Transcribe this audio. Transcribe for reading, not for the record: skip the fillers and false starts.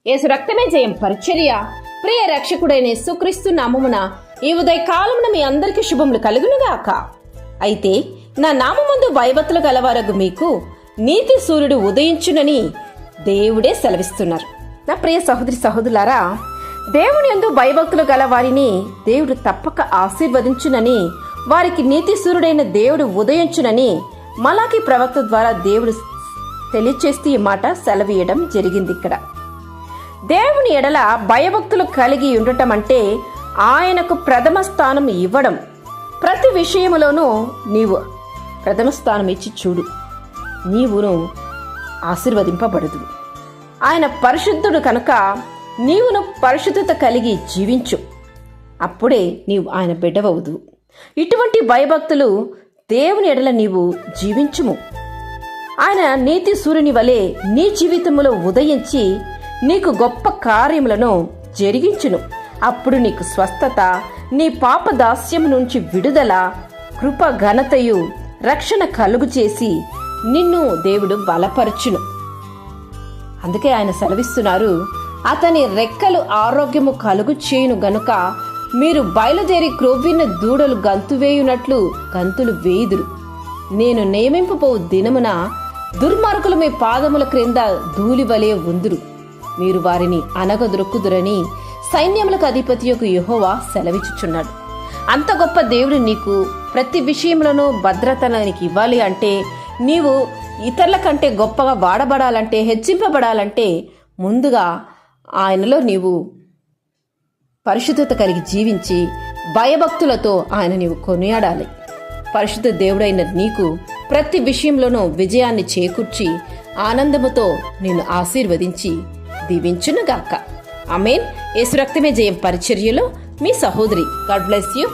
యేసు రక్తమే జయం పరిచర్య. ప్రియ రక్షకుడైన యేసుక్రీస్తు నామమున ఈ ఉదయ కాలమున మీ అందరికీ శుభములు కలుగునుగాక. అయితే నా నామమందు భయభక్తులు గలవారగు మీకు నీతి సూర్యుడు ఉదయించునని దేవుడే సెలవిస్తున్నారు. నా ప్రియ సహోదరి సహోదరులారా, దేవుని యందు భయభక్తులు గల వారిని దేవుడు తప్పక ఆశీర్వదించునని, వారికి నీతి సూర్యుడైన దేవుడు ఉదయించునని మలాకి ప్రవక్త ద్వారా దేవుడు తెలియచేస్తూ ఈ మాట సెలవీయడం జరిగింది. ఇక్కడ దేవుని ఎడల భయభక్తులు కలిగి ఉండటం అంటే ఆయనకు ప్రథమ స్థానం ఇవ్వడం. ప్రతి విషయములోనూ నీవు ప్రథమ స్థానం ఇచ్చి చూడు, నీవును ఆశీర్వదింపబడదు. ఆయన పరిశుద్ధుడు కనుక నీవును పరిశుద్ధత కలిగి జీవించు, అప్పుడే నీవు ఆయన బిడ్డవవుదు. ఇటువంటి భయభక్తులు దేవుని ఎడల నీవు జీవించుము. ఆయన నీతి సూర్యుని వలె నీ జీవితంలో ఉదయించి నీకు గొప్ప కార్యములను జరిగించును. అప్పుడు నీకు స్వస్థత, నీ పాప దాస్యం నుంచి విడుదల, కృప ఘనతయు రక్షణ కలుగు చేసి నిన్ను దేవుడు బలపరచును. అందుకే ఆయన సెలవిస్తున్నారు, అతని రెక్కలు ఆరోగ్యము కలుగు చేయును గనుక మీరు బయలుదేరి క్రొవ్విన దూడలు గంతువేయునట్లు గంతులు వేయుదురు. నేను నియమింపబో దినమున దుర్మార్గులు మీ పాదముల క్రింద ధూళివలే ఉందురు, మీరు వారిని అనగదొరుకుదురని సైన్యములకు అధిపతియొక యెహోవా సెలవిచ్చుచున్నాడు. అంత గొప్ప దేవుడు నీకు ప్రతి విషయంలోనూ భద్రతను నీకు ఇవ్వాలి అంటే, నీవు ఇతరుల కంటే గొప్పగా వాడబడాలంటే, హెచ్చింపబడాలంటే ముందుగా ఆయనలో నీవు పరిశుద్ధత కలిగి జీవించి భయభక్తులతో ఆయన నీవు కొనియాడాలి. పరిశుద్ధ దేవుడైన నీకు ప్రతి విషయంలోనూ విజయాన్ని చేకూర్చి ఆనందముతో నిన్ను ఆశీర్వదించి దీవించునుగాక. ఆమేన్. యేసు రక్తమే జయం పరిచర్యలో మీ సహోదరి. God bless you.